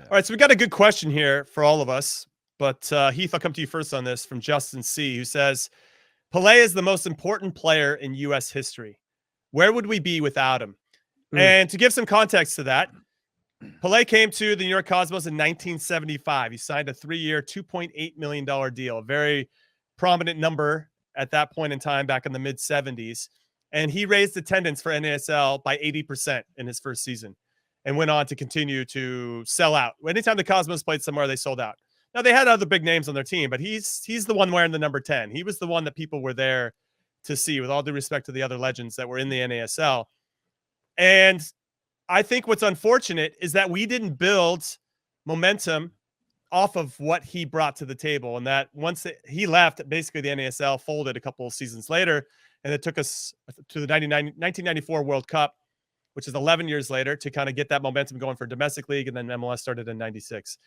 All right, so we got a good question here for all of us, but Heath, I'll come to you first on this from Justin C, who says, Pele is the most important player in U.S. history. Where would we be without him? And to give some context to that, Pele came to the New York Cosmos in 1975. He signed a 3-year, $2.8 million deal, a very prominent number at that point in time back in the mid-'70s. And he raised attendance for NASL by 80% in his first season and went on to continue to sell out. Anytime the Cosmos played somewhere, they sold out. Now, they had other big names on their team, but he's the one wearing the number 10. He was the one that people were there to see, with all due respect to the other legends that were in the NASL. And I think what's unfortunate is that we didn't build momentum off of what he brought to the table. And that once he left, basically the NASL folded a couple of seasons later, and it took us to the 1994 World Cup, which is 11 years later, to kind of get that momentum going for domestic league. And then MLS started in 96.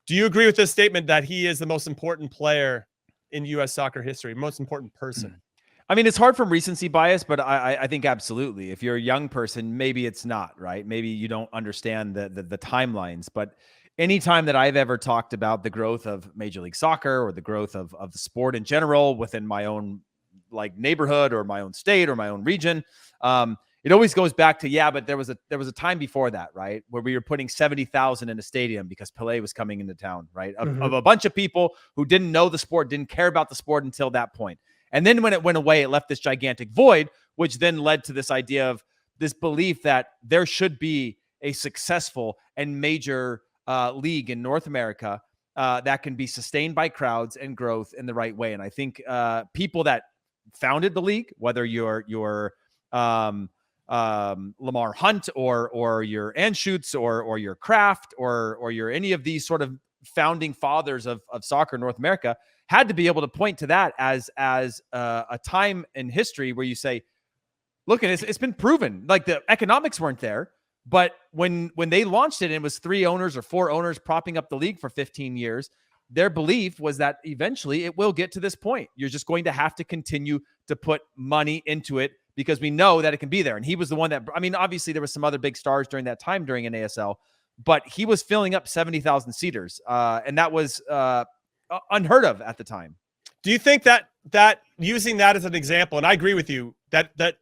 Do you agree with this statement that he is the most important player in U.S. soccer history, most important person? I mean, it's hard from recency bias, but I think absolutely. If you're a young person, maybe it's not, right? Maybe you don't understand the timelines. But anytime that I've ever talked about the growth of Major League Soccer or the growth of the sport in general within my own like neighborhood or my own state or my own region, it always goes back to, but there was a time before that, right, where we were putting 70,000 in a stadium because Pele was coming into town, right, of a bunch of people who didn't know the sport, didn't care about the sport until that point. And then when it went away, it left this gigantic void, which then led to this idea of this belief that there should be a successful and major league in North America that can be sustained by crowds and growth in the right way. And I think people that founded the league, whether you're Lamar Hunt or your Anschutz or your Kraft or you're any of these sort of founding fathers of soccer in North America, had to be able to point to that as a time in history where you say, look, it's been proven, like the economics weren't there, but when they launched it, and it was 3 owners or 4 owners propping up the league for 15 years, their belief was that eventually it will get to this point. You're just going to have to continue to put money into it because we know that it can be there. And he was the one that, I mean, obviously there were some other big stars during that time during NASL, but he was filling up 70,000 seaters. And that was unheard of at the time. Do you think that using that as an example, and I agree with you, that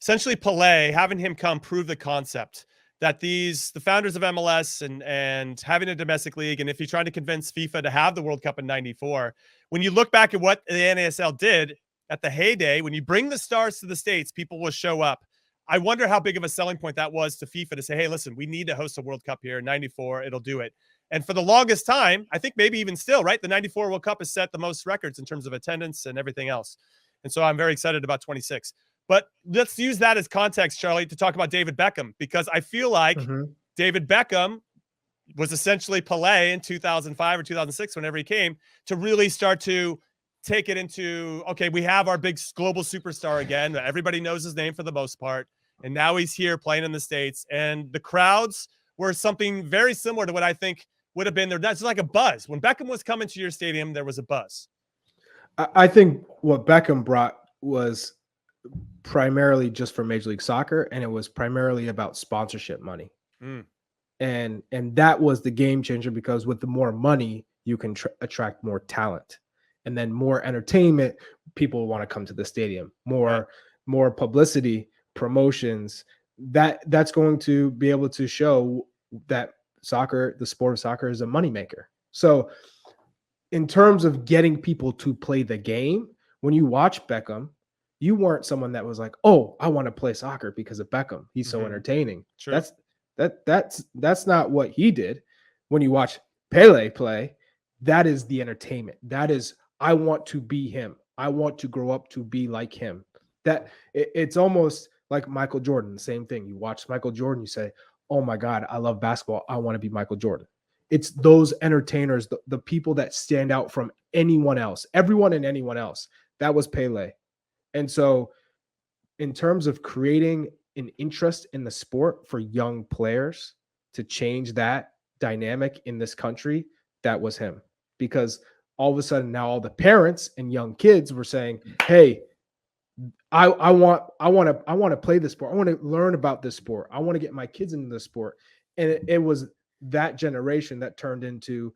essentially Pele, having him come prove the concept that the founders of MLS and having a domestic league, and if you're trying to convince FIFA to have the World Cup in 94, when you look back at what the NASL did at the heyday, when you bring the stars to the States, people will show up. I wonder how big of a selling point that was to FIFA to say, hey, listen, we need to host a World Cup here in 94. It'll do it. And for the longest time, I think maybe even still, right, the 94 World Cup has set the most records in terms of attendance and everything else. And so I'm very excited about 26. But let's use that as context, Charlie, to talk about David Beckham, because I feel like David Beckham was essentially Pele in 2005 or 2006, whenever he came, to really start to take it into, okay, we have our big global superstar again. Everybody knows his name for the most part. And now he's here playing in the States. And the crowds were something very similar to what I think would have been there. That's like a buzz. When Beckham was coming to your stadium, there was a buzz. I think what Beckham brought was primarily just for Major League Soccer, and it was primarily about sponsorship money. And that was the game changer, because with the more money, you can attract more talent, and then more entertainment. People want to come to the stadium. More publicity, promotions. That's going to be able to show that soccer, the sport of soccer, is a moneymaker. So in terms of getting people to play the game, when you watch Beckham, you weren't someone that was like, oh, I want to play soccer because of Beckham. He's so entertaining. Sure. That's not what he did. When you watch Pele play, that is the entertainment. That is, I want to be him. I want to grow up to be like him. It's almost like Michael Jordan, the same thing. You watch Michael Jordan, you say, oh my God, I love basketball. I want to be Michael Jordan. It's those entertainers, the people that stand out from anyone else, everyone and anyone else. That was Pele. And so in terms of creating an interest in the sport for young players to change that dynamic in this country, that was him. Because all of a sudden now all the parents and young kids were saying, hey, I want to play this sport. I want to learn about this sport. I want to get my kids into this sport. And it was that generation that turned into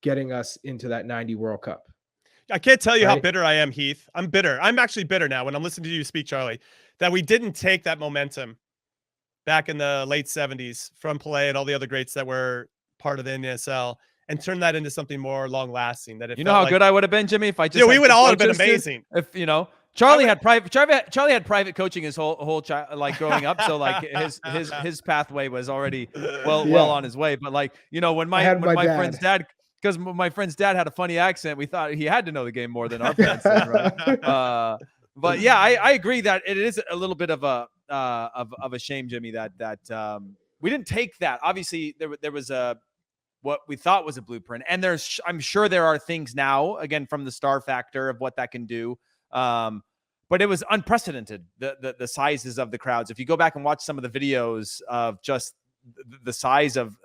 getting us into that 90 World Cup. I can't tell you how Right? bitter I am, Heath. I'm bitter. I'm actually bitter now when I'm listening to you speak, Charlie, that we didn't take that momentum back in the late 70s from Pele and all the other greats that were part of the NSL and turn that into something more long lasting. That it You know felt how like, good I would have been, Jimmy, if I just yeah, we had would good all have been coaches, dude. amazing. If Charlie had private coaching his whole child, like growing up, so like his pathway was already well on his way. But like when I my had friend's dad, because my friend's dad had a funny accent, we thought he had to know the game more than our parents did, right? But yeah, I agree that it is a little bit of a shame, Jimmy, that we didn't take that. Obviously, there was what we thought was a blueprint, and I'm sure there are things now, again, from the star factor of what that can do. But it was unprecedented, the sizes of the crowds. If you go back and watch some of the videos of just the size of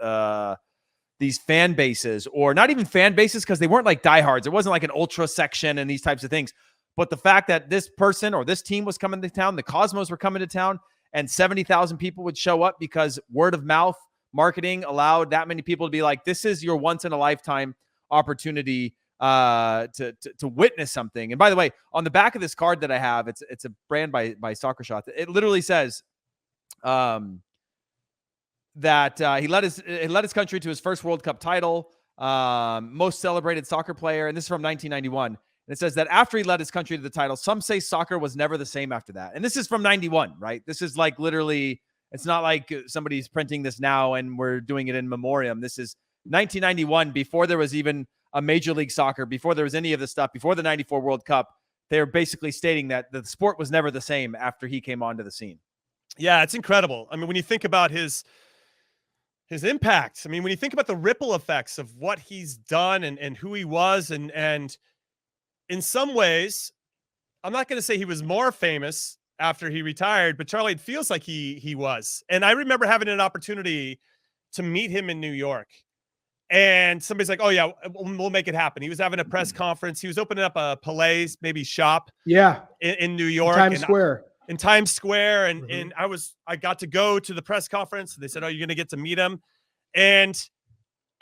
these fan bases, or not even fan bases, because they weren't like diehards. It wasn't like an ultra section and these types of things. But the fact that this person or this team was coming to town, the Cosmos were coming to town, and 70,000 people would show up because word of mouth marketing allowed that many people to be like, this is your once in a lifetime opportunity to witness something. And by the way, on the back of this card that I have, it's a brand by Soccer Shot. It literally says that he led his country to his first World Cup title, most celebrated soccer player, and this is from 1991. And it says that after he led his country to the title, some say soccer was never the same after that. And this is from 91, right? This is like literally, it's not like somebody's printing this now and we're doing it in memoriam. This is 1991, before there was even a Major League Soccer, before there was any of this stuff, before the 94 World Cup. They're basically stating that the sport was never the same after he came onto the scene. Yeah, it's incredible. I mean, when you think about his impact, I mean, when you think about the ripple effects of what he's done and who he was, and in some ways, I'm not going to say he was more famous after he retired, but Charlie, it feels like he was. And I remember having an opportunity to meet him in New York. And somebody's like, oh, yeah, we'll make it happen. He was having a press conference. He was opening up a Pele's maybe shop in New York. In Times Square. And I got to go to the press conference. They said, oh, you're going to get to meet him. And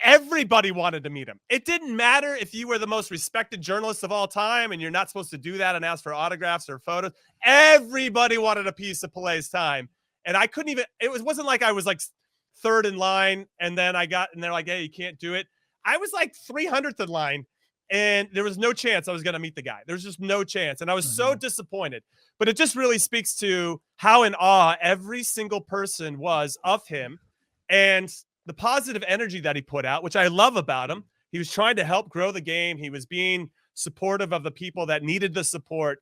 everybody wanted to meet him. It didn't matter if you were the most respected journalist of all time, and you're not supposed to do that and ask for autographs or photos. Everybody wanted a piece of Pele's time. And I couldn't even, wasn't like I was like third in line, and then they're like, hey, you can't do it. I was like 300th in line, and there was no chance I was going to meet the guy. There was just no chance. And I was so disappointed. But it just really speaks to how in awe every single person was of him, and the positive energy that he put out, which I love about him. He was trying to help grow the game. He was being supportive of the people that needed the support.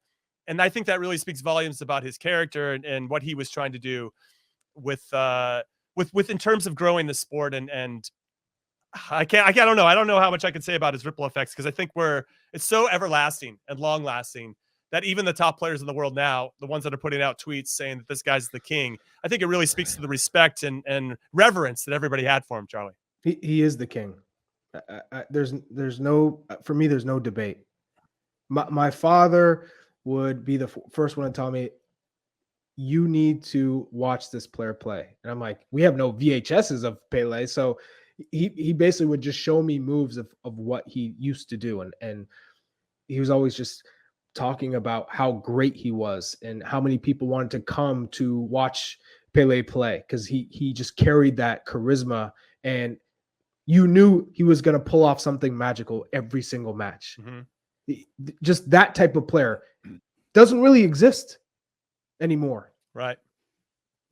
And I think that really speaks volumes about his character and what he was trying to do with in terms of growing the sport. And I don't know. I don't know how much I can say about his ripple effects, because I think it's so everlasting and long lasting that even the top players in the world now, the ones that are putting out tweets saying that this guy's the king, I think it really speaks to the respect and reverence that everybody had for him, Charlie. He is the king. There's no, for me, there's no debate. My father would be the first one to tell me, you need to watch this player play. And I'm like, we have no VHSs of Pele. So he basically would just show me moves of what he used to do. And he was always just talking about how great he was and how many people wanted to come to watch Pele play, because he just carried that charisma, and you knew he was going to pull off something magical every single match. Just that type of player doesn't really exist anymore. Right.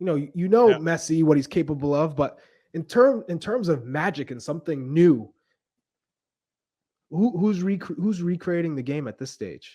Messi, what he's capable of, but in terms of magic and something new, who's recreating the game at this stage?